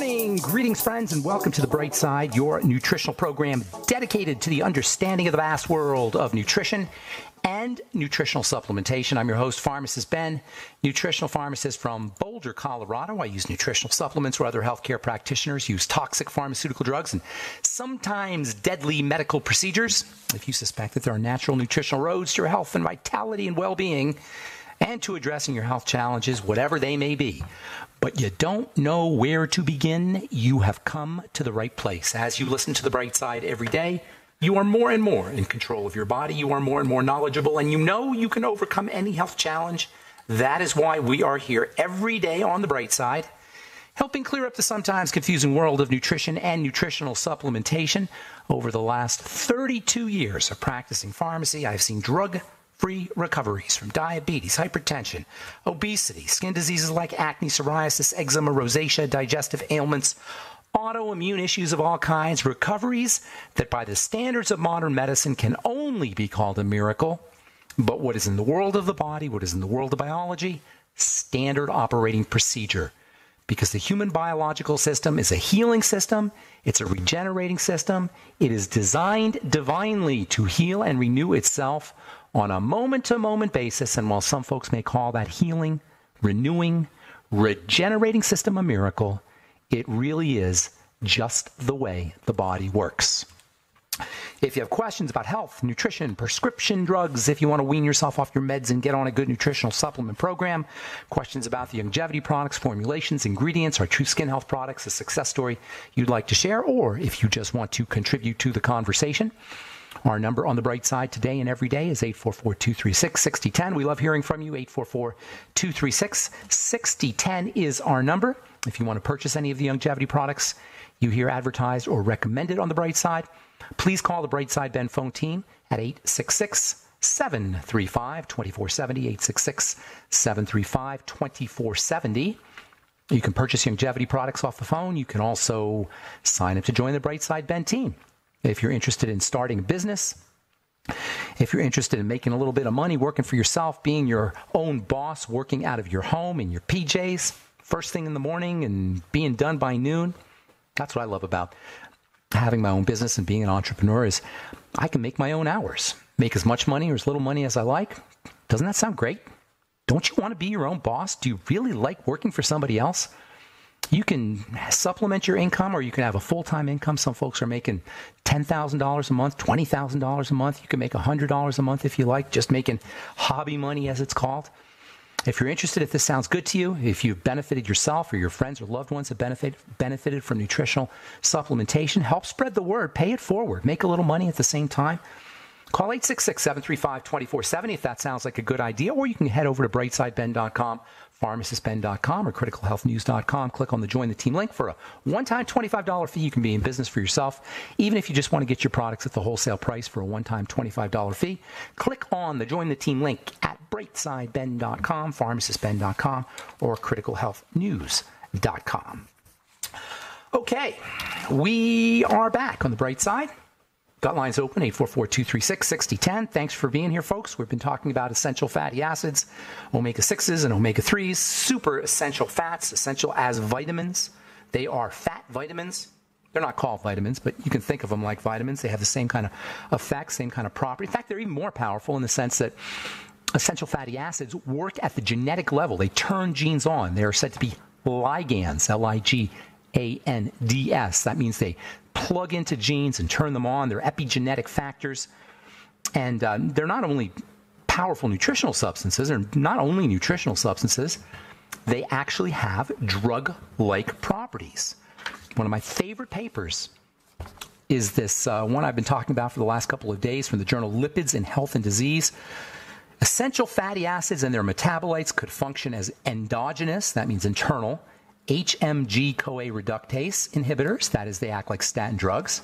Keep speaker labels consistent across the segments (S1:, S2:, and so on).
S1: morning. Greetings, friends, and welcome to The Bright Side, your nutritional program dedicated to the understanding of the vast world of nutrition and nutritional supplementation. I'm your host, Pharmacist Ben, nutritional pharmacist from Boulder, Colorado. I use nutritional supplements where other healthcare practitioners use toxic pharmaceutical drugs and sometimes deadly medical procedures. If you suspect that there are natural nutritional roads to your health and vitality and well-being and to addressing your health challenges, whatever they may be, but you don't know where to begin, you have come to the right place. As you listen to The Bright Side every day, you are more and more in control of your body. You are more and more knowledgeable, and you know you can overcome any health challenge. That is why we are here every day on The Bright Side, helping clear up the sometimes confusing world of nutrition and nutritional supplementation. Over the last 32 years of practicing pharmacy, I've seen drug-free recoveries from diabetes, hypertension, obesity, skin diseases like acne, psoriasis, eczema, rosacea, digestive ailments, autoimmune issues of all kinds, recoveries that by the standards of modern medicine can only be called a miracle. But what is in the world of the body, what is in the world of biology, standard operating procedure. Because the human biological system is a healing system, it's a regenerating system, it is designed divinely to heal and renew itself on a moment-to-moment basis. And while some folks may call that healing, renewing, regenerating system a miracle, it really is just the way the body works. If you have questions about health, nutrition, prescription drugs, if you want to wean yourself off your meds and get on a good nutritional supplement program, questions about the longevity products, formulations, ingredients, our true skin health products, a success story you'd like to share, or if you just want to contribute to the conversation, our number on The Bright Side today and every day is 844-236-6010. We love hearing from you. 844-236-6010 is our number. If you want to purchase any of the longevity products you hear advertised or recommended on The Bright Side, please call the Bright Side Ben phone team at 866-735-2470, 866-735-2470. You can purchase longevity products off the phone. You can also sign up to join the Bright Side Ben team. If you're interested in starting a business, if you're interested in making a little bit of money, working for yourself, being your own boss, working out of your home in your PJs, first thing in the morning and being done by noon, that's what I love about having my own business and being an entrepreneur is I can make my own hours, make as much money or as little money as I like. Doesn't that sound great? Don't you want to be your own boss? Do you really like working for somebody else? You can supplement your income, or you can have a full-time income. Some folks are making $10,000 a month, $20,000 a month. You can make $100 a month if you like, just making hobby money, as it's called. If you're interested, if this sounds good to you, if you've benefited yourself or your friends or loved ones have benefited from nutritional supplementation, help spread the word, pay it forward, make a little money at the same time. Call 866-735-2470 if that sounds like a good idea, or you can head over to brightsideben.com, pharmacistben.com, or criticalhealthnews.com. Click on the Join the Team link for a one-time $25 fee. You can be in business for yourself, even if you just want to get your products at the wholesale price for a one-time $25 fee. Click on the Join the Team link at brightsideben.com, pharmacistben.com, or criticalhealthnews.com. Okay, we are back on the Bright Side. Got lines open, 844-236-6010. Thanks for being here, folks. We've been talking about essential fatty acids, omega-6s and omega-3s, super essential fats, essential as vitamins. They are fat vitamins. They're not called vitamins, but you can think of them like vitamins. They have the same kind of effect, same kind of property. In fact, they're even more powerful in the sense that essential fatty acids work at the genetic level. They turn genes on. They are said to be ligands, L-I-G-A-N-D-S. That means they plug into genes and turn them on. They're epigenetic factors. And they're not only powerful nutritional substances, they're not only nutritional substances, they actually have drug-like properties. One of my favorite papers is this one I've been talking about for the last couple of days from the journal Lipids in Health and Disease. Essential fatty acids and their metabolites could function as endogenous, that means internal, HMG-CoA reductase inhibitors, that is, they act like statin drugs.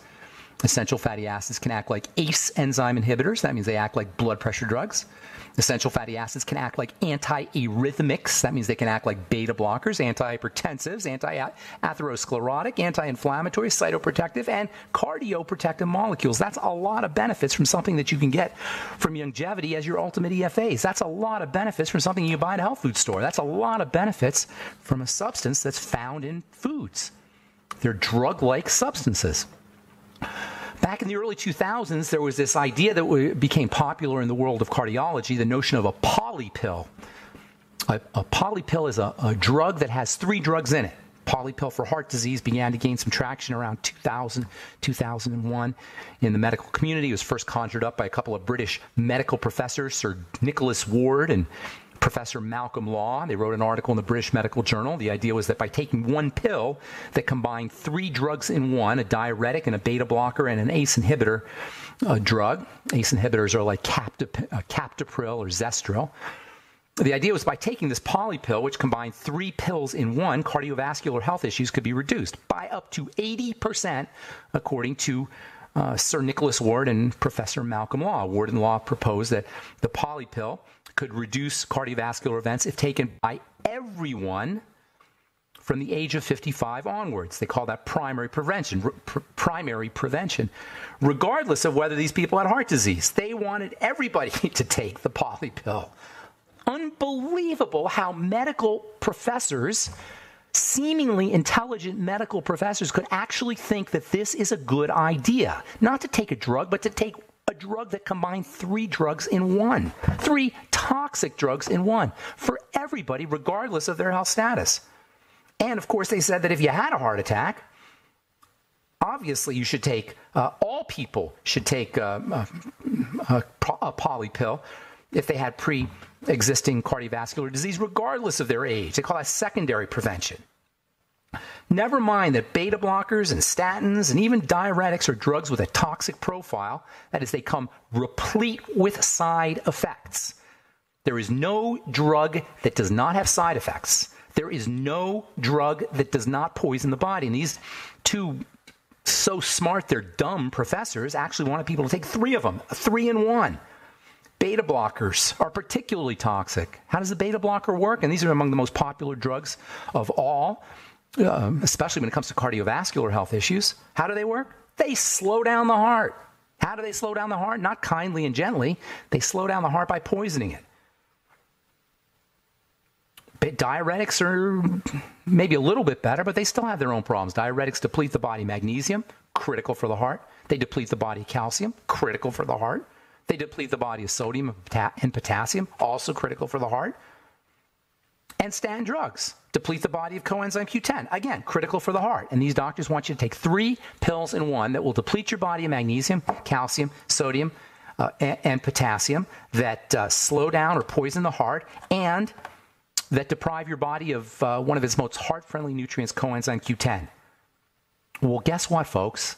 S1: Essential fatty acids can act like ACE enzyme inhibitors, that means they act like blood pressure drugs. Essential fatty acids can act like antiarrhythmics, that means they can act like beta blockers, antihypertensives, anti-atherosclerotic, anti-inflammatory, cytoprotective, and cardioprotective molecules. That's a lot of benefits from something that you can get from longevity as your ultimate EFAs. That's a lot of benefits from something you buy at a health food store. That's a lot of benefits from a substance that's found in foods. They're drug-like substances. Back in the early 2000s, there was this idea that became popular in the world of cardiology, the notion of a polypill. A polypill is a drug that has 3 drugs in it. Polypill for heart disease began to gain some traction around 2000, 2001 in the medical community. It was first conjured up by a couple of British medical professors, Sir Nicholas Ward and Professor Malcolm Law. They wrote an article in the British Medical Journal. The idea was that by taking one pill that combined 3 drugs in one, a diuretic and a beta blocker and an ACE inhibitor drug. ACE inhibitors are like captopril or Zestril. The idea was by taking this polypill, which combined 3 pills in one, cardiovascular health issues could be reduced by up to 80%, according to Sir Nicholas Ward and Professor Malcolm Law. Ward and Law proposed that the polypill could reduce cardiovascular events if taken by everyone from the age of 55 onwards. They call that primary prevention, regardless of whether these people had heart disease. They wanted everybody to take the polypill. Unbelievable how medical professors, seemingly intelligent medical professors, could actually think that this is a good idea. Not to take a drug, but to take a drug that combined 3 drugs in one. 3 toxic drugs in one for everybody, regardless of their health status. And, of course, they said that if you had a heart attack, obviously you should take, all people should take a polypill if they had pre-existing cardiovascular disease, regardless of their age. They call that secondary prevention. Never mind that beta blockers and statins and even diuretics are drugs with a toxic profile. That is, they come replete with side effects. There is no drug that does not have side effects. There is no drug that does not poison the body. And these 2 so smart they're dumb professors actually wanted people to take 3 of them, 3 in 1. Beta blockers are particularly toxic. How does the beta blocker work? And these are among the most popular drugs of all, especially when it comes to cardiovascular health issues. How do they work? They slow down the heart. How do they slow down the heart? Not kindly and gently. They slow down the heart by poisoning it. Diuretics are maybe a little bit better, but they still have their own problems. Diuretics deplete the body magnesium, critical for the heart. They deplete the body calcium, critical for the heart. They deplete the body of sodium and potassium, also critical for the heart. And statin drugs deplete the body of coenzyme Q10, again, critical for the heart. And these doctors want you to take 3 pills in one that will deplete your body of magnesium, calcium, sodium, and potassium, that slow down or poison the heart, and that deprive your body of one of its most heart-friendly nutrients, coenzyme Q10. Well, guess what, folks?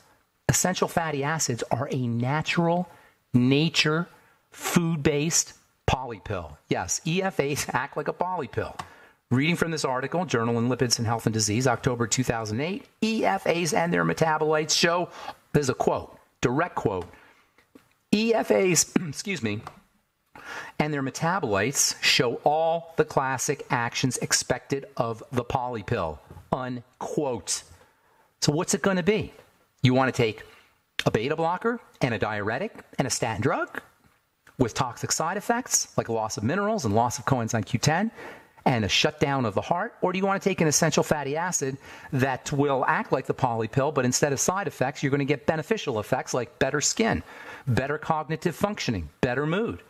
S1: Essential fatty acids are a natural nature, food-based polypill. Yes, EFAs act like a polypill. Reading from this article, Journal in Lipids and Health and Disease, October 2008, EFAs and their metabolites show, there's a quote, direct quote, EFAs, and their metabolites show all the classic actions expected of the polypill, unquote. So what's it going to be? You want to take a beta blocker and a diuretic and a statin drug with toxic side effects like loss of minerals and loss of coenzyme Q10 and a shutdown of the heart? Or do you want to take an essential fatty acid that will act like the polypill, but instead of side effects, you're going to get beneficial effects like better skin, better cognitive functioning, better mood?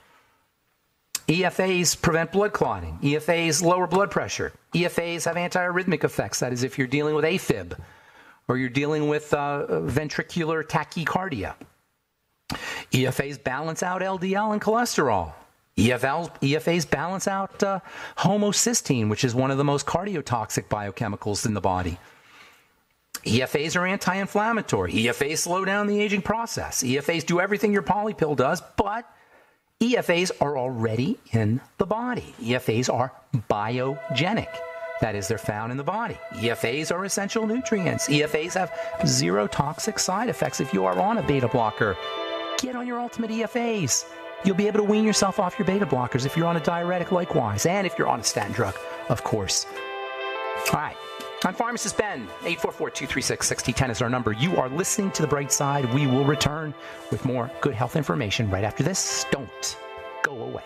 S1: EFAs prevent blood clotting. EFAs lower blood pressure. EFAs have antiarrhythmic effects. That is, if you're dealing with AFib or you're dealing with ventricular tachycardia. EFAs balance out LDL and cholesterol. EFAs balance out homocysteine, which is one of the most cardiotoxic biochemicals in the body. EFAs are anti-inflammatory. EFAs slow down the aging process. EFAs do everything your polypill does, but EFAs are already in the body. EFAs are biogenic. That is, they're found in the body. EFAs are essential nutrients. EFAs have 0 toxic side effects. If you are on a beta blocker, get on your ultimate EFAs. You'll be able to wean yourself off your beta blockers if you're on a diuretic likewise, and if you're on a statin drug, of course. All right. I'm Pharmacist Ben. 844-236-6010 is our number. You are listening to The Bright Side. We will return with more good health information right after this. Don't go away.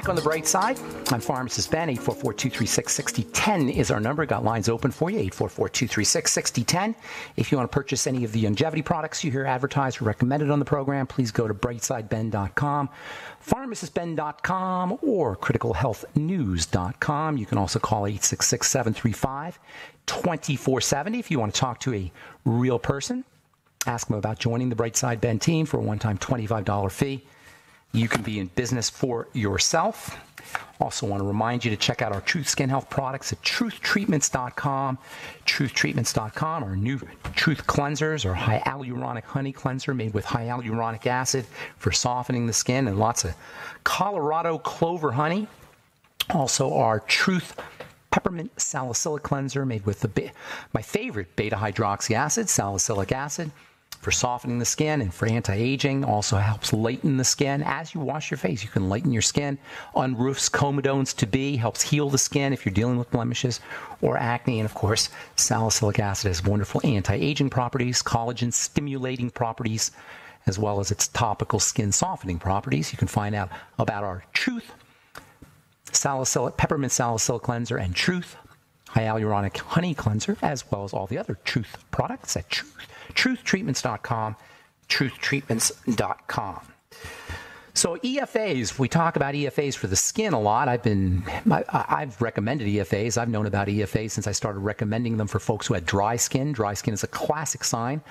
S1: back on the bright side. I'm Pharmacist Ben. 844-236-6010 is our number. Got lines open for you. 844-236-6010. If you want to purchase any of the longevity products you hear advertised or recommended on the program, please go to brightsideben.com, pharmacistben.com, or criticalhealthnews.com. You can also call 866-735-2470 if you want to talk to a real person. Ask them about joining the Brightside Ben team for a one-time $25 fee. You can be in business for yourself. Also want to remind you to check out our Truth Skin Health products at truthtreatments.com. Truthtreatments.com, our new Truth Cleansers, or hyaluronic honey cleanser made with hyaluronic acid for softening the skin and lots of Colorado clover honey. Also our Truth Peppermint Salicylic Cleanser made with my favorite beta-hydroxy acid, salicylic acid, for softening the skin and for anti-aging. Also helps lighten the skin. As you wash your face, you can lighten your skin. Unroofs comedones to be, helps heal the skin if you're dealing with blemishes or acne. And of course, salicylic acid has wonderful anti-aging properties, collagen stimulating properties, as well as its topical skin softening properties. You can find out about our Truth Peppermint Salicylic Cleanser and Truth Hyaluronic Honey Cleanser, as well as all the other Truth products at truthtreatments.com, truthtreatments.com. So EFAs, we talk about EFAs for the skin a lot. I've recommended EFAs. I've known about EFAs since I started recommending them for folks who had dry skin. Dry skin is a classic sign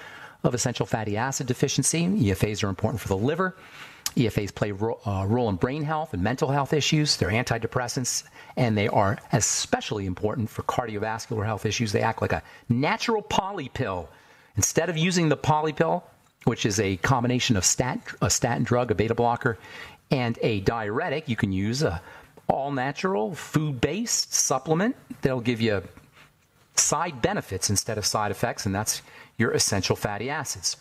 S1: of essential fatty acid deficiency. EFAs are important for the liver. EFAs play a role in brain health and mental health issues. They're antidepressants, and they are especially important for cardiovascular health issues. They act like a natural poly pill. Instead of using the poly pill, which is a combination of a statin drug, a beta blocker, and a diuretic, you can use a all-natural, food-based supplement that'll give you side benefits instead of side effects, and that's your essential fatty acids.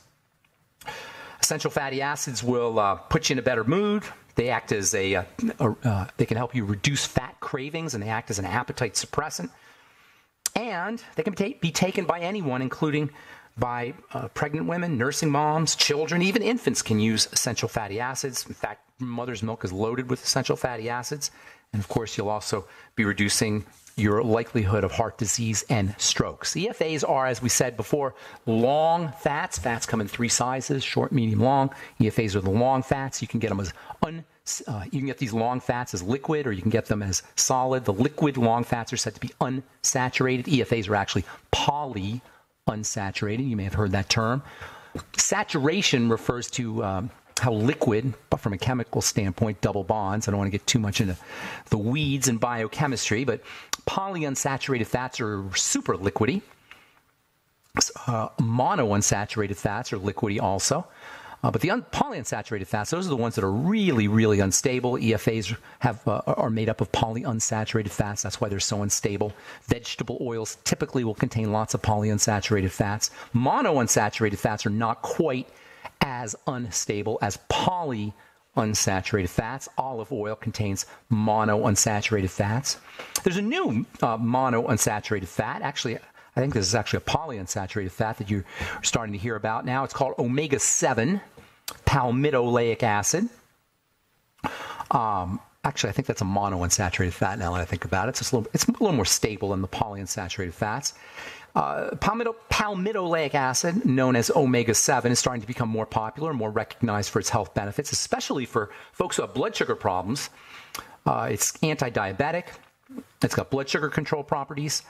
S1: Essential fatty acids will put you in a better mood. They act as they can help you reduce fat cravings, and they act as an appetite suppressant. And they can be taken by anyone, including by pregnant women, nursing moms, children, even infants can use essential fatty acids. In fact, mother's milk is loaded with essential fatty acids. And of course, you'll also be reducing your likelihood of heart disease and strokes. EFAs are, as we said before, long fats. Fats come in three sizes: short, medium, long. EFAs are the long fats. You can get them as you can get these long fats as liquid, or you can get them as solid. The liquid long fats are said to be unsaturated. EFAs are actually polyunsaturated. You may have heard that term. Saturation refers to how liquid, but from a chemical standpoint, double bonds. I don't want to get too much into the weeds in biochemistry, but polyunsaturated fats are super liquidy. Monounsaturated fats are liquidy also. But the polyunsaturated fats, those are the ones that are really, really unstable. EFAs are made up of polyunsaturated fats. That's why they're so unstable. Vegetable oils typically will contain lots of polyunsaturated fats. Monounsaturated fats are not quite as unstable as polyunsaturated fats. Olive oil contains monounsaturated fats. There's a new monounsaturated fat. Actually, I think this is actually a polyunsaturated fat that you're starting to hear about now. It's called omega-7 palmitoleic acid. Actually, I think that's a monounsaturated fat now that I think about it. It's a little more stable than the polyunsaturated fats. Palmitoleic acid, known as omega-7, is starting to become more popular, more recognized for its health benefits, especially for folks who have blood sugar problems. It's anti-diabetic. It's got blood sugar control properties.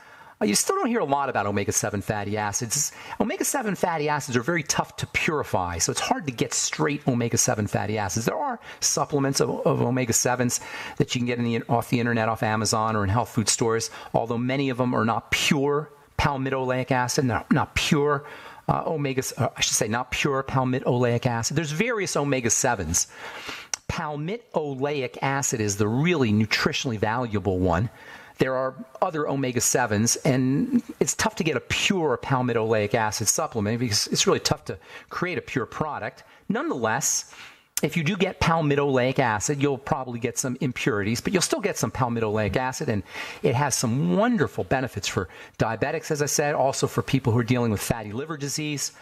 S1: You still don't hear a lot about omega-7 fatty acids. Omega-7 fatty acids are very tough to purify, so it's hard to get straight omega-7 fatty acids. There are supplements of omega-7s that you can get off the internet, off Amazon, or in health food stores, although many of them are not pure palmitoleic acid, not pure not pure palmitoleic acid. There's various omega-7s. Palmitoleic acid is the really nutritionally valuable one. There are other omega-7s, and it's tough to get a pure palmitoleic acid supplement because it's really tough to create a pure product. Nonetheless, if you do get palmitoleic acid, you'll probably get some impurities, but you'll still get some palmitoleic acid, and it has some wonderful benefits for diabetics, as I said, also for people who are dealing with fatty liver disease.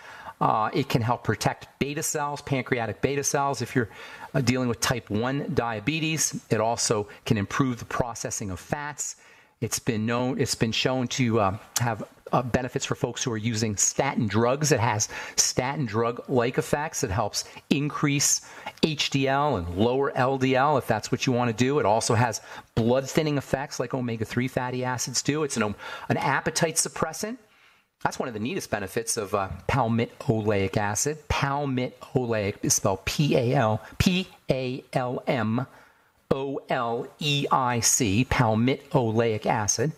S1: It can help protect beta cells, pancreatic beta cells. If you're dealing with type 1 diabetes, it also can improve the processing of fats. It's been shown to have benefits for folks who are using statin drugs. It has statin drug-like effects. It helps increase HDL and lower LDL if that's what you want to do. It also has blood-thinning effects like omega-3 fatty acids do. It's an appetite suppressant. That's one of the neatest benefits of palmitoleic acid. Palmitoleic is spelled P-A-L-M-O-L-E-I-C, palmitoleic acid.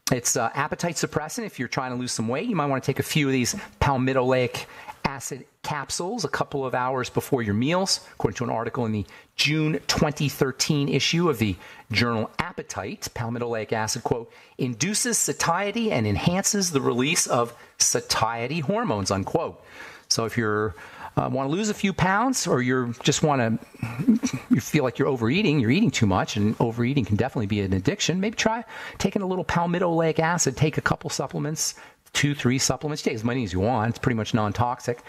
S1: It's appetite suppressant. If you're trying to lose some weight, you might want to take a few of these palmitoleic acid capsules a couple of hours before your meals, according to an article in the June 2013 issue of the journal Appetite. Palmitoleic acid, quote, induces satiety and enhances the release of satiety hormones, unquote. So if you're want to lose a few pounds, or you feel like you're overeating, you're eating too much, and overeating can definitely be an addiction, maybe try taking a little palmitoleic acid. Take a couple supplements, 2-3 supplements. Take as many as you want. It's pretty much non-toxic.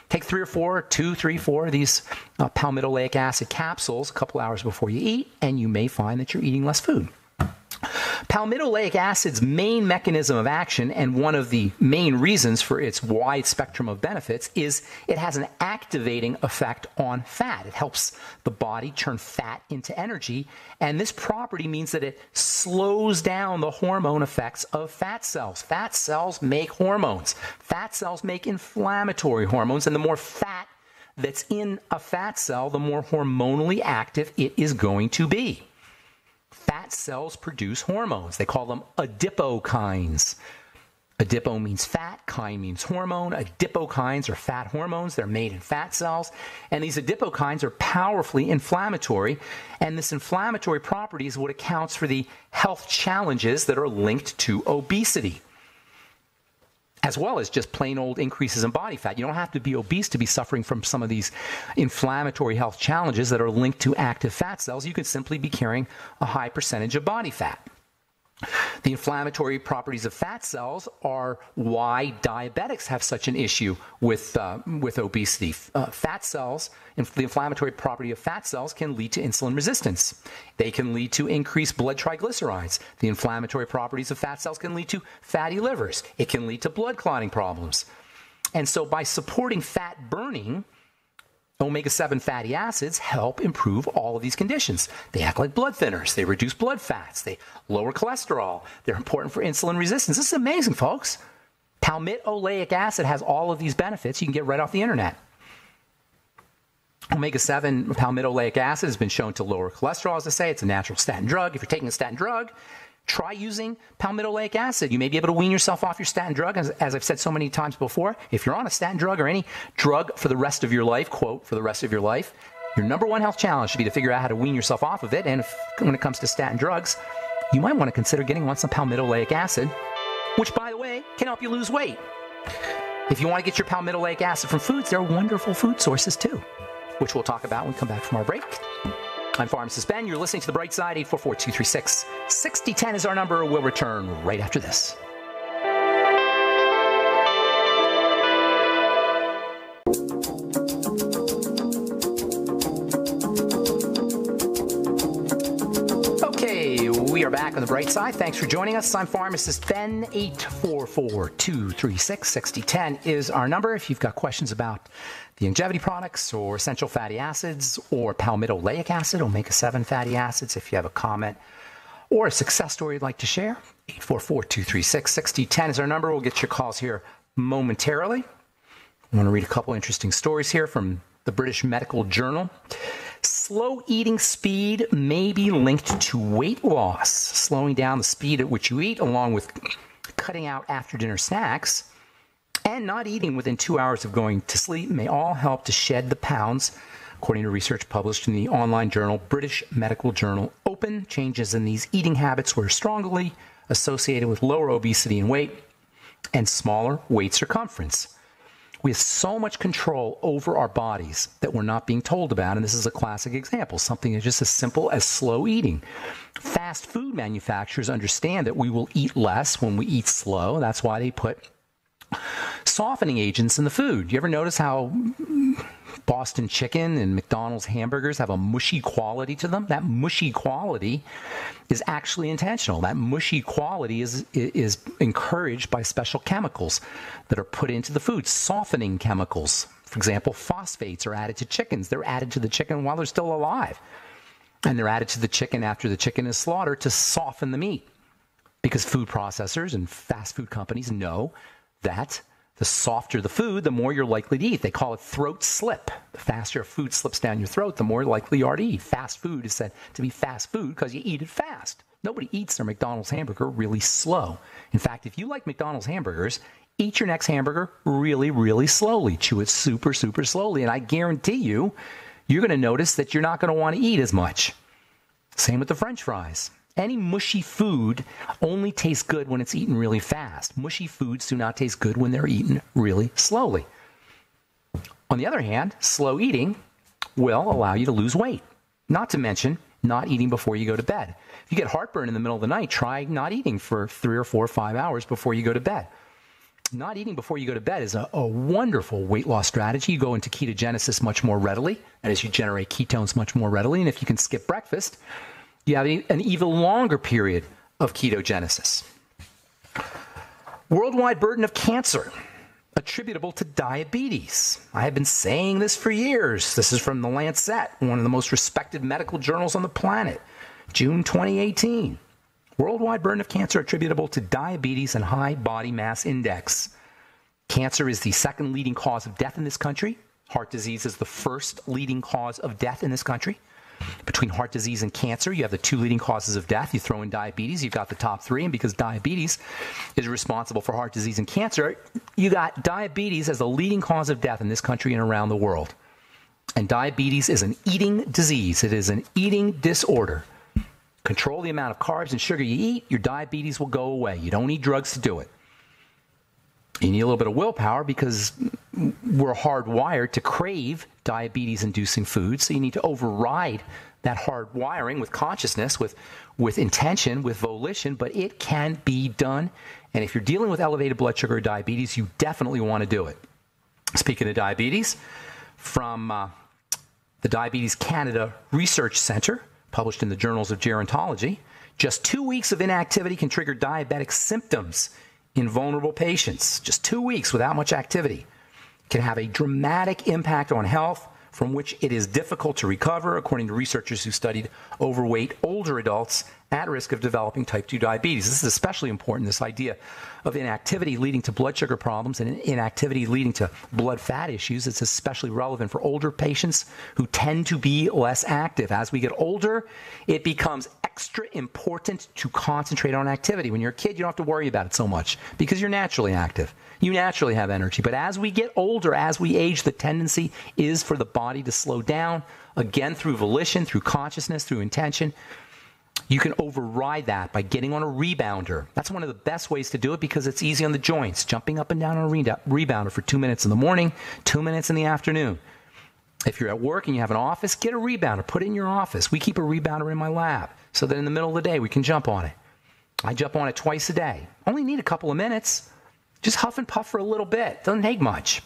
S1: Take 3 or 4, 2, 3, 4 of these palmitoleic acid capsules a couple hours before you eat, and you may find that you're eating less food. Palmitoleic acid's main mechanism of action, and one of the main reasons for its wide spectrum of benefits, is it has an activating effect on fat. It helps the body turn fat into energy, and this property means that it slows down the hormone effects of fat cells. Fat cells make hormones. Fat cells make inflammatory hormones, and the more fat that's in a fat cell, the more hormonally active it is going to be. Fat cells produce hormones. They call them adipokines. Adipo means fat, kine means hormone. Adipokines are fat hormones. They're made in fat cells. And these adipokines are powerfully inflammatory. And this inflammatory property is what accounts for the health challenges that are linked to obesity, as well as just plain old increases in body fat. You don't have to be obese to be suffering from some of these inflammatory health challenges that are linked to active fat cells. You can simply be carrying a high percentage of body fat. The inflammatory properties of fat cells are why diabetics have such an issue with obesity. Fat cells, the inflammatory property of fat cells can lead to insulin resistance. They can lead to increased blood triglycerides. The inflammatory properties of fat cells can lead to fatty livers. It can lead to blood clotting problems. And so by supporting fat burning, omega-7 fatty acids help improve all of these conditions. They act like blood thinners. They reduce blood fats. They lower cholesterol. They're important for insulin resistance. This is amazing, folks. Palmitoleic acid has all of these benefits you can get right off the internet. Omega-7 palmitoleic acid has been shown to lower cholesterol, as I say. It's a natural statin drug. If you're taking a statin drug, try using palmitoleic acid. You may be able to wean yourself off your statin drug. As I've said so many times before, if you're on a statin drug or any drug for the rest of your life, quote, for the rest of your life, your number one health challenge should be to figure out how to wean yourself off of it. And when it comes to statin drugs, you might want to consider getting on some palmitoleic acid, which, by the way, can help you lose weight. If you want to get your palmitoleic acid from foods, there are wonderful food sources too, which we'll talk about when we come back from our break. I'm Pharmacist Ben. You're listening to The Bright Side. 844-236-6010 is our number. We'll return right after this. Okay, we are back on The Bright Side. Thanks for joining us. I'm Pharmacist Ben. 844-236-6010 is our number. If you've got questions about the longevity products or essential fatty acids or palmitoleic acid, omega-7 fatty acids, if you have a comment or a success story you'd like to share, 844-236-6010 is our number. We'll get your calls here momentarily. I want to read a couple interesting stories here from the British Medical Journal. Slow eating speed may be linked to weight loss. Slowing down the speed at which you eat, along with cutting out after-dinner snacks, and not eating within 2 hours of going to sleep, may all help to shed the pounds, according to research published in the online journal British Medical Journal Open. Changes in these eating habits were strongly associated with lower obesity and weight and smaller waist circumference. We have so much control over our bodies that we're not being told about, and this is a classic example, something just as simple as slow eating. Fast food manufacturers understand that we will eat less when we eat slow. That's why they put Softening agents in the food. You ever notice how Boston chicken and McDonald's hamburgers have a mushy quality to them? That mushy quality is actually intentional. That mushy quality is encouraged by special chemicals that are put into the food, softening chemicals. For example, phosphates are added to chickens. They're added to the chicken while they're still alive. And they're added to the chicken after the chicken is slaughtered to soften the meat. Because food processors and fast food companies know that the softer the food, the more you're likely to eat. They call it throat slip. The faster a food slips down your throat, the more likely you are to eat. Fast food is said to be fast food because you eat it fast. Nobody eats their McDonald's hamburger really slow. In fact, if you like McDonald's hamburgers, eat your next hamburger really, really slowly. Chew it super, super slowly. And I guarantee you, you're going to notice that you're not going to want to eat as much. Same with the French fries. Any mushy food only tastes good when it's eaten really fast. Mushy foods do not taste good when they're eaten really slowly. On the other hand, slow eating will allow you to lose weight. Not to mention not eating before you go to bed. If you get heartburn in the middle of the night, try not eating for 3 or 4 or 5 hours before you go to bed. Not eating before you go to bed is a wonderful weight loss strategy. You go into ketogenesis much more readily, and as you generate ketones much more readily, and if you can skip breakfast, you have an even longer period of ketogenesis. Worldwide burden of cancer attributable to diabetes. I have been saying this for years. This is from The Lancet, one of the most respected medical journals on the planet, June 2018. Worldwide burden of cancer attributable to diabetes and high body mass index. Cancer is the second leading cause of death in this country. Heart disease is the first leading cause of death in this country. Between heart disease and cancer, you have the 2 leading causes of death. You throw in diabetes, you've got the top 3. And because diabetes is responsible for heart disease and cancer, you got diabetes as the leading cause of death in this country and around the world. And diabetes is an eating disease. It is an eating disorder. Control the amount of carbs and sugar you eat, your diabetes will go away. You don't need drugs to do it. You need a little bit of willpower because we're hardwired to crave diabetes-inducing foods. So you need to override that hardwiring with consciousness, with intention, with volition, but it can be done. And if you're dealing with elevated blood sugar or diabetes, you definitely want to do it. Speaking of diabetes, from the Diabetes Canada Research Centre, published in the Journals of Gerontology, just 2 weeks of inactivity can trigger diabetic symptoms in vulnerable patients. Just 2 weeks without much activity can have a dramatic impact on health from which it is difficult to recover, according to researchers who studied overweight older adults at risk of developing type 2 diabetes. This is especially important, this idea of inactivity leading to blood sugar problems and inactivity leading to blood fat issues. It's especially relevant for older patients who tend to be less active. As we get older, it becomes extra important to concentrate on activity. When you're a kid, you don't have to worry about it so much because you're naturally active. You naturally have energy. But as we get older, as we age, the tendency is for the body to slow down, again, through volition, through consciousness, through intention. You can override that by getting on a rebounder. That's one of the best ways to do it because it's easy on the joints. Jumping up and down on a rebounder for 2 minutes in the morning, 2 minutes in the afternoon. If you're at work and you have an office, get a rebounder. Put it in your office. We keep a rebounder in my lab so that in the middle of the day we can jump on it. I jump on it twice a day. Only need a couple of minutes. Just huff and puff for a little bit. Doesn't take much.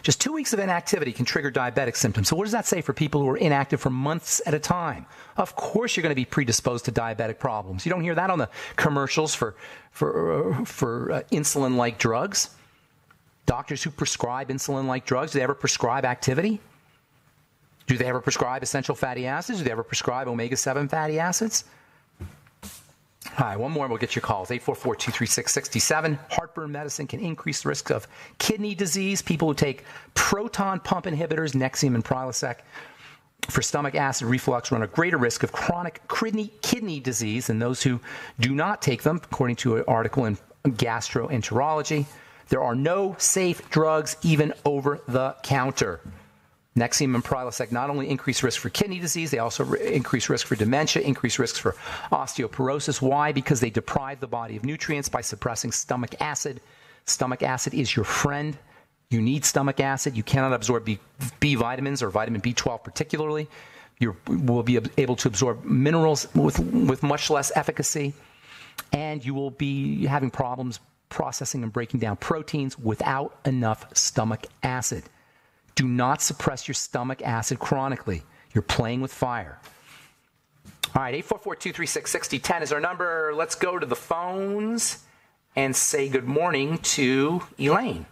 S1: Just 2 weeks of inactivity can trigger diabetic symptoms. So what does that say for people who are inactive for months at a time? Of course you're going to be predisposed to diabetic problems. You don't hear that on the commercials for insulin-like drugs. Doctors who prescribe insulin-like drugs, do they ever prescribe activity? Do they ever prescribe essential fatty acids? Do they ever prescribe omega-7 fatty acids? All right, one more and we'll get your calls. 844-236-6067. Heartburn medicine can increase the risk of kidney disease. People who take proton pump inhibitors, Nexium and Prilosec, for stomach acid reflux run a greater risk of chronic kidney disease than those who do not take them, according to an article in Gastroenterology. There are no safe drugs, even over the counter. Nexium and Prilosec not only increase risk for kidney disease, they also increase risk for dementia, increase risks for osteoporosis. Why? Because they deprive the body of nutrients by suppressing stomach acid. Stomach acid is your friend. You need stomach acid. You cannot absorb B vitamins or vitamin B12 particularly. You will be able to absorb minerals with much less efficacy, and you will be having problems processing and breaking down proteins without enough stomach acid. Do not suppress your stomach acid chronically. You're playing with fire. All right, 844-236-6010 is our number. Let's go to the phones and say good morning to Elaine.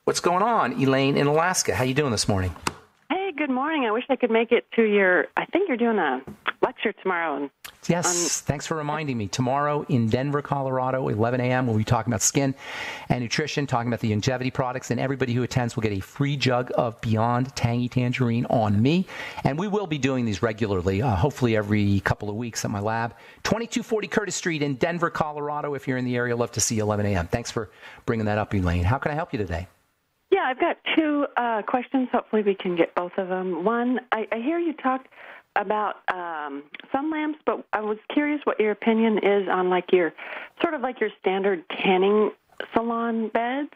S1: What's going on, Elaine in Alaska? How you doing this morning?
S2: Hey, good morning. I wish I could make it to I think you're doing a lecture tomorrow.
S1: Yes, thanks for reminding me. Tomorrow in Denver, Colorado, 11 a.m., we'll be talking about skin and nutrition, talking about the longevity products, and everybody who attends will get a free jug of Beyond Tangy Tangerine on me. And we will be doing these regularly, hopefully every couple of weeks at my lab. 2240 Curtis Street in Denver, Colorado. If you're in the area, love to see you 11 a.m. Thanks for bringing that up, Elaine. How can I help you today?
S2: Yeah, I've got two questions. Hopefully we can get both of them. One, I hear you talk about sun lamps, but I was curious what your opinion is on your standard tanning salon beds.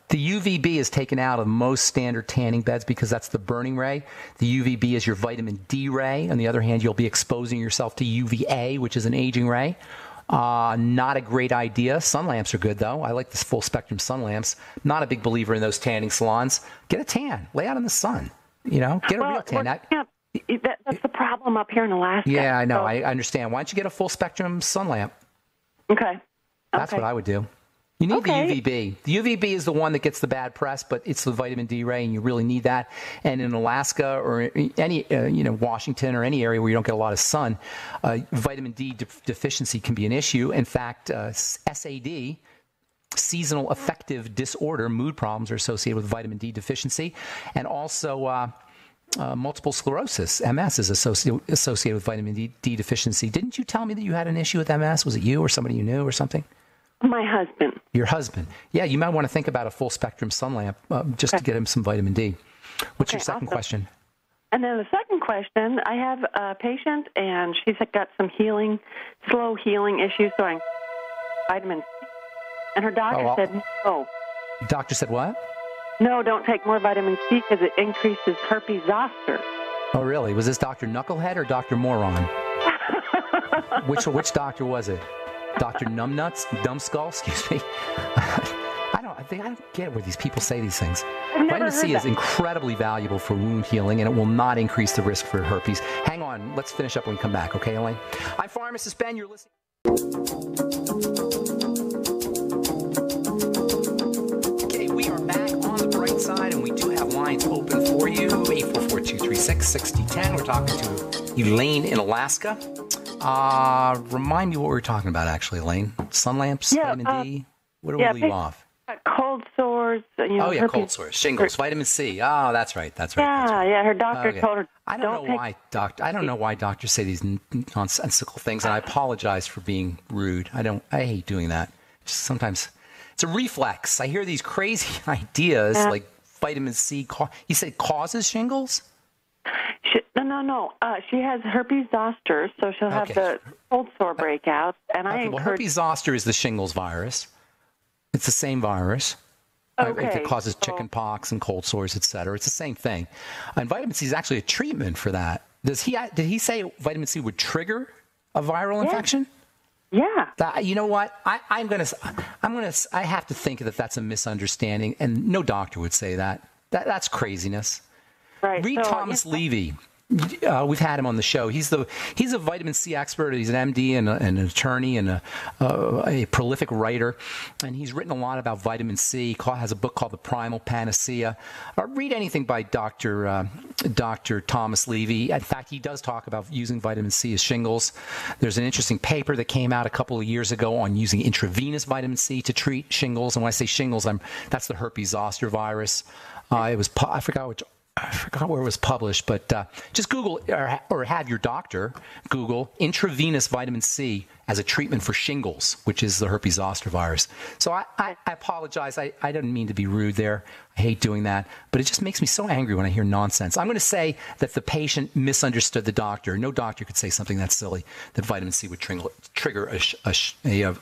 S1: The UVB is taken out of most standard tanning beds because that's the burning ray. The UVB is your vitamin D ray. On the other hand, you'll be exposing yourself to UVA, which is an aging ray. Not a great idea. Sun lamps are good, though. I like the full spectrum sun lamps. Not a big believer in those tanning salons. Get a tan. Lay out in the sun. Get a real tan.
S2: That's the problem up here in Alaska.
S1: Yeah, I know. I understand. Why don't you get a full spectrum sun lamp?
S2: Okay.
S1: That's what I would do. You need the UVB. The UVB is the one that gets the bad press, but it's the vitamin D ray, and you really need that. And in Alaska or any, Washington or any area where you don't get a lot of sun, vitamin D deficiency can be an issue. In fact, SAD, seasonal affective disorder, mood problems are associated with vitamin D deficiency, and also multiple sclerosis, MS, is associated with vitamin D deficiency. Didn't you tell me that you had an issue with MS? Was it you or somebody you knew or something?
S2: My husband.
S1: Your husband. Yeah, you might want to think about a full spectrum sun lamp just to get him some vitamin D. What's your second question?
S2: And then the second question, I have a patient and she's got some slow healing issues, so I'm vitamin C. And her doctor said no.
S1: Doctor said what?
S2: No, don't take more vitamin C because it increases herpes zoster.
S1: Oh, really? Was this Dr. Knucklehead or Dr. Moron? Which doctor was it? Dr. Numbnuts? Dumbskull? Excuse me. I don't get where these people say these things. Vitamin C is incredibly valuable for wound healing, and it will not increase the risk for herpes. Hang on. Let's finish up when we come back. Okay, Elaine? I'm Pharmacist Ben. You're listening. Okay, we are back on the bright side, and we do have lines open for you. 844-236-6010. We're talking to Elaine in Alaska. Remind me what we were talking about, actually, Elaine. Sun lamps, vitamin D. What do we leave off?
S2: Cold sores.
S1: Cold sores, shingles, vitamin C. Oh, that's right.
S2: Yeah, her doctor told her.
S1: I don't know why doctors say these nonsensical things, and I apologize for being rude. I hate doing that. Sometimes it's a reflex. I hear these crazy ideas like vitamin C. You said causes shingles?
S2: No. She has herpes zoster, so she'll have the cold sore breakouts. And
S1: herpes zoster is the shingles virus. It's the same virus. It causes chicken pox and cold sores, etc. It's the same thing. And vitamin C is actually a treatment for that. Did he say vitamin C would trigger a viral infection?
S2: Yeah.
S1: You know what? I have to think that that's a misunderstanding, and no doctor would say that. That's craziness.
S2: Right.
S1: Read Thomas Levy. We've had him on the show. He's a vitamin C expert. He's an MD and an attorney and a prolific writer, and he's written a lot about vitamin C. Has a book called The Primal Panacea. Read anything by Dr. Thomas Levy. In fact, he does talk about using vitamin C as shingles. There's an interesting paper that came out a couple of years ago on using intravenous vitamin C to treat shingles. And when I say shingles, that's the herpes zoster virus. I forgot where it was published, but just Google or have your doctor Google intravenous vitamin C as a treatment for shingles, which is the herpes zoster virus. So I apologize. I didn't mean to be rude there. I hate doing that, but it just makes me so angry when I hear nonsense. I'm going to say that the patient misunderstood the doctor. No doctor could say something that silly, that vitamin C would trigger a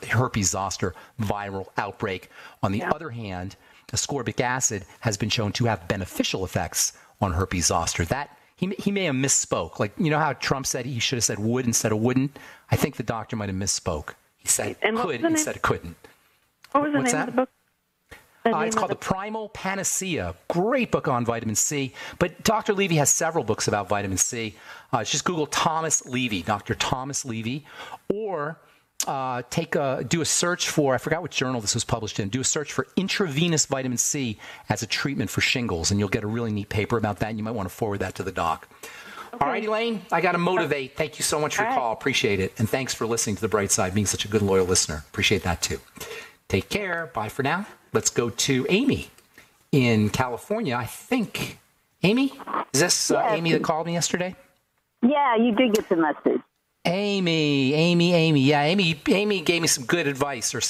S1: herpes zoster viral outbreak. On the other hand, ascorbic acid has been shown to have beneficial effects on herpes zoster. That he may have misspoke. Like, you know how Trump said he should have said would instead of wouldn't? I think the doctor might have misspoke. He said could instead of couldn't.
S2: What was the
S1: What's
S2: name
S1: that?
S2: of the book?
S1: It's called The Primal Panacea. Great book on vitamin C. But Dr. Levy has several books about vitamin C. Just Google Thomas Levy, Dr. Thomas Levy, or do a search for, I forgot what journal this was published in, do a search for intravenous vitamin C as a treatment for shingles, and you'll get a really neat paper about that, and you might want to forward that to the doc. Okay. All right, Elaine, I got to motivate. Thank you so much for your call. Appreciate it. And thanks for listening to The Bright Side, being such a good, loyal listener. Appreciate that, too. Take care. Bye for now. Let's go to Amy in California. I think. Amy? Is this Amy that called me yesterday?
S3: Yeah, you did get the message.
S1: Amy. Yeah, Amy gave me some good advice, or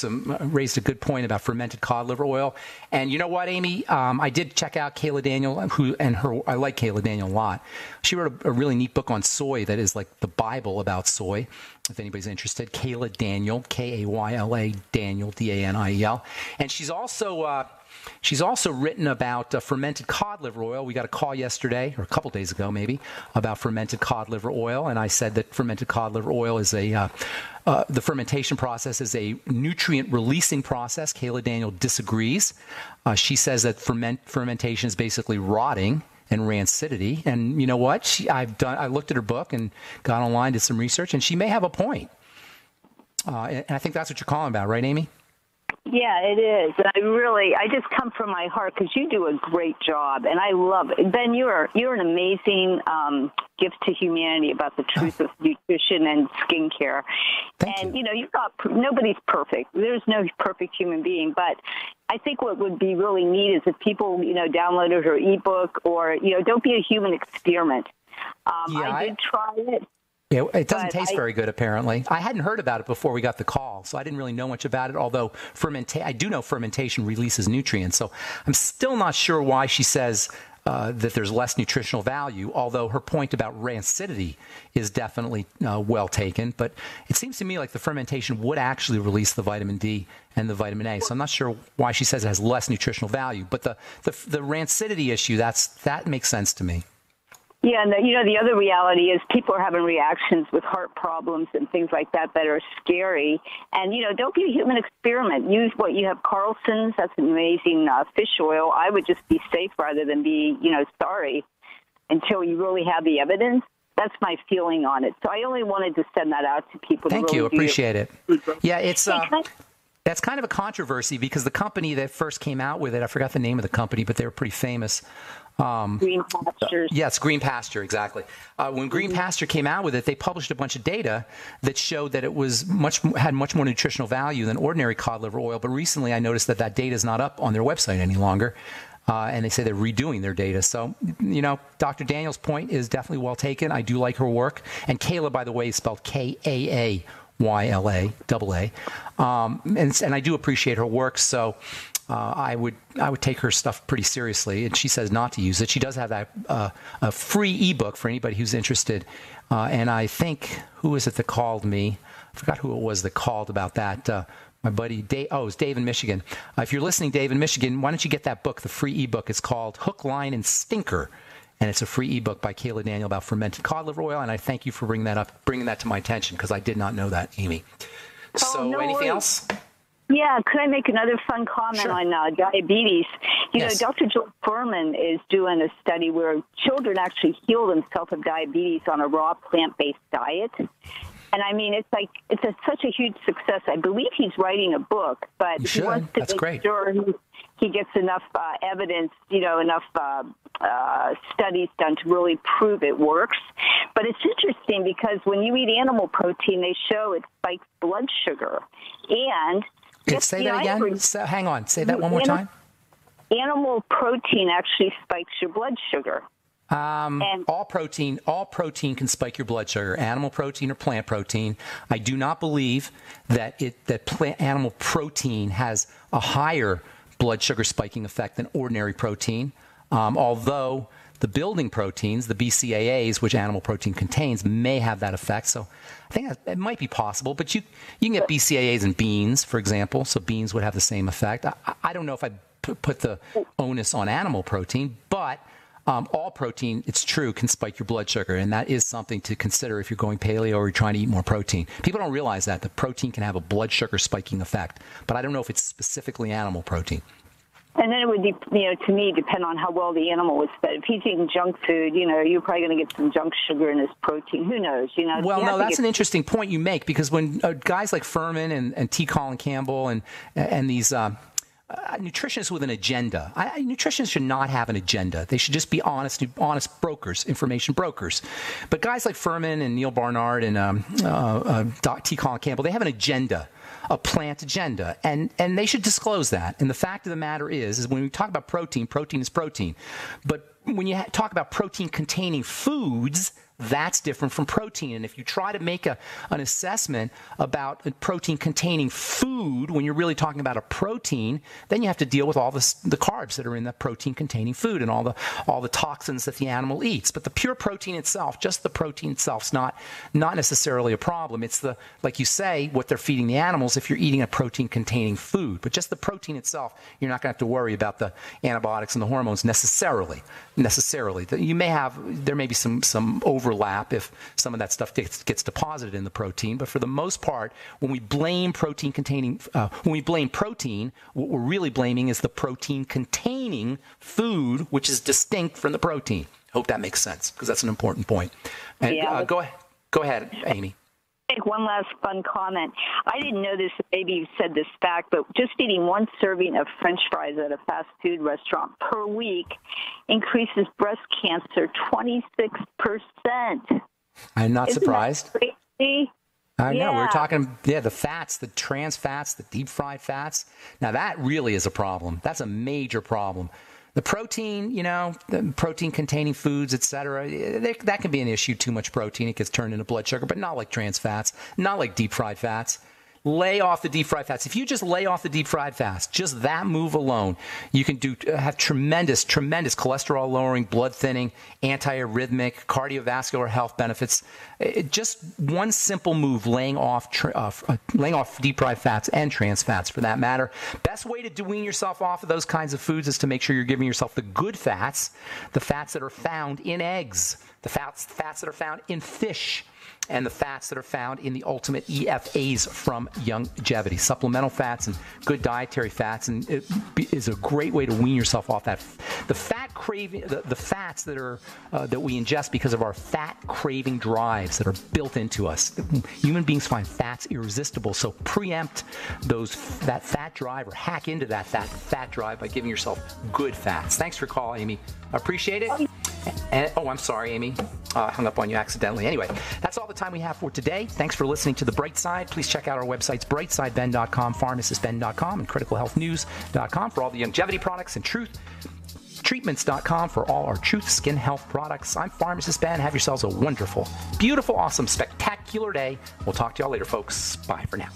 S1: raised a good point about fermented cod liver oil. And you know what, Amy? I did check out Kayla Daniel, I like Kayla Daniel a lot. She wrote a really neat book on soy that is like the Bible about soy. If anybody's interested, Kayla Daniel, Kayla Daniel, Daniel. And she's also written about fermented cod liver oil. We got a call yesterday, or a couple days ago maybe, about fermented cod liver oil. And I said that fermented cod liver oil is the fermentation process is a nutrient-releasing process. Kayla Daniel disagrees. She says that fermentation is basically rotting and rancidity. And you know what? I looked at her book and got online, did some research, and she may have a point. And I think that's what you're calling about, right, Amy?
S3: Yeah, it is. I just come from my heart because you do a great job, and I love it. Ben, you're an amazing gift to humanity about the truth of nutrition and skincare.
S1: Thank you.
S3: Nobody's perfect. There's no perfect human being, but I think what would be really neat is if people, downloaded her ebook, or don't be a human experiment. I did try it.
S1: Yeah, it doesn't taste very good, apparently. I hadn't heard about it before we got the call, so I didn't really know much about it, although I do know fermentation releases nutrients. So I'm still not sure why she says that there's less nutritional value, although her point about rancidity is definitely well taken. But it seems to me like the fermentation would actually release the vitamin D and the vitamin A. So I'm not sure why she says it has less nutritional value. But the rancidity issue, that makes sense to me.
S3: Yeah, and the other reality is people are having reactions with heart problems and things like that are scary. And, don't be a human experiment. Use what you have, Carlson's. That's an amazing fish oil. I would just be safe rather than be, sorry until you really have the evidence. That's my feeling on it. So I only wanted to send that out to people.
S1: Thank you. Appreciate it. Yeah, it's... That's kind of a controversy because the company that first came out with it, I forgot the name of the company, but they were pretty famous.
S3: Green Pastures.
S1: Yes, Green Pasture, exactly. When Green Pasture came out with it, they published a bunch of data that showed that it had much more nutritional value than ordinary cod liver oil. But recently I noticed that data is not up on their website any longer. And they say they're redoing their data. So, Dr. Daniel's point is definitely well taken. I do like her work. And Kayla, by the way, is spelled Kaaaa. YLA. And I do appreciate her work, so I would take her stuff pretty seriously. And she says not to use it. She does have that a free ebook for anybody who's interested. And I think, who is it that called me? I forgot who it was that called about that. My buddy Dave. Oh, it's Dave in Michigan. If you're listening, Dave in Michigan, why don't you get that book, the free ebook? It's called Hook, Line, and Stinker. And it's a free ebook by Kayla Daniel about fermented cod liver oil. And I thank you for bringing that to my attention, because I did not know that, Amy. So anything else?
S3: Yeah, could I make another fun comment on diabetes?
S1: Yes.
S3: Dr. Joel Furman is doing a study where children actually heal themselves of diabetes on a raw plant-based diet. And I mean, it's such a huge success. I believe he's writing a book, but he wants to make sure he gets enough evidence, enough studies done to really prove it works. But it's interesting because when you eat animal protein, they show it spikes blood sugar. And
S1: say that again. Hang on. Say that one more time.
S3: Animal protein actually spikes your blood sugar.
S1: All protein can spike your blood sugar, animal protein or plant protein. I do not believe that animal protein has a higher blood sugar spiking effect than ordinary protein, although the building proteins, the BCAAs, which animal protein contains, may have that effect. So I think it might be possible, but you can get BCAAs in beans, for example, so beans would have the same effect. I don't know if I'd put the onus on animal protein, but all protein, it's true, can spike your blood sugar, and that is something to consider if you're going paleo or you're trying to eat more protein. People don't realize that the protein can have a blood sugar spiking effect, but I don't know if it's specifically animal protein.
S3: And then it would, to me, depend on how well the animal was fed. If he's eating junk food, you're probably going to get some junk sugar in his protein. Who knows?
S1: Well, no, that's an interesting point you make, because when guys like Furman and T. Colin Campbell and these nutritionists with an agenda, nutritionists should not have an agenda. They should just be honest brokers, information brokers. But guys like Furman and Neil Barnard and T. Colin Campbell, they have an agenda, a plant agenda, and they should disclose that. And the fact of the matter is when we talk about protein, protein is protein. But when you talk about protein-containing foods, that's different from protein. And if you try to make an assessment about a protein-containing food when you're really talking about a protein, then you have to deal with all the carbs that are in the protein-containing food and all the toxins that the animal eats. But the pure protein itself, just the protein itself, is not necessarily a problem. It's like you say, what they're feeding the animals if you're eating a protein-containing food. But just the protein itself, you're not going to have to worry about the antibiotics and the hormones necessarily. There may be some overlap if some of that stuff gets deposited in the protein, but for the most part, when we blame protein, what we're really blaming is the protein-containing food, which is distinct from the protein. Hope that makes sense, because that's an important point. And
S3: yeah.
S1: Go ahead, Amy.
S3: Make one last fun comment. I didn't know this, maybe you said this fact, but just eating one serving of French fries at a fast food restaurant per week increases breast cancer 26%.
S1: I'm not surprised.
S3: That crazy?
S1: I know. We're talking, the fats, the trans fats, the deep fried fats. Now, that really is a problem. That's a major problem. The protein, the protein-containing foods, et cetera, that can be an issue. Too much protein, it gets turned into blood sugar, but not like trans fats, not like deep-fried fats. Lay off the deep-fried fats. If you just lay off the deep-fried fats, just that move alone, you can have tremendous cholesterol-lowering, blood-thinning, antiarrhythmic, cardiovascular health benefits. Just one simple move, laying off deep-fried fats and trans fats, for that matter. Best way to wean yourself off of those kinds of foods is to make sure you're giving yourself the good fats, the fats that are found in eggs, the fats that are found in fish, and the fats that are found in the ultimate EFAs from Youngevity, supplemental fats and good dietary fats, and it is a great way to wean yourself off that. The fat craving, the fats that are that we ingest because of our fat craving drives that are built into us. Human beings find fats irresistible, so preempt that fat drive or hack into that fat drive by giving yourself good fats. Thanks for calling, Amy. Appreciate it. And, I'm sorry, Amy. Hung up on you accidentally. Anyway, that's all the time we have for today. Thanks for listening to The Bright Side. Please check out our websites, brightsideben.com, pharmacistben.com, and criticalhealthnews.com for all the longevity products, and treatments.com for all our Truth Skin Health products. I'm Pharmacist Ben. Have yourselves a wonderful, beautiful, awesome, spectacular day. We'll talk to y'all later, folks. Bye for now.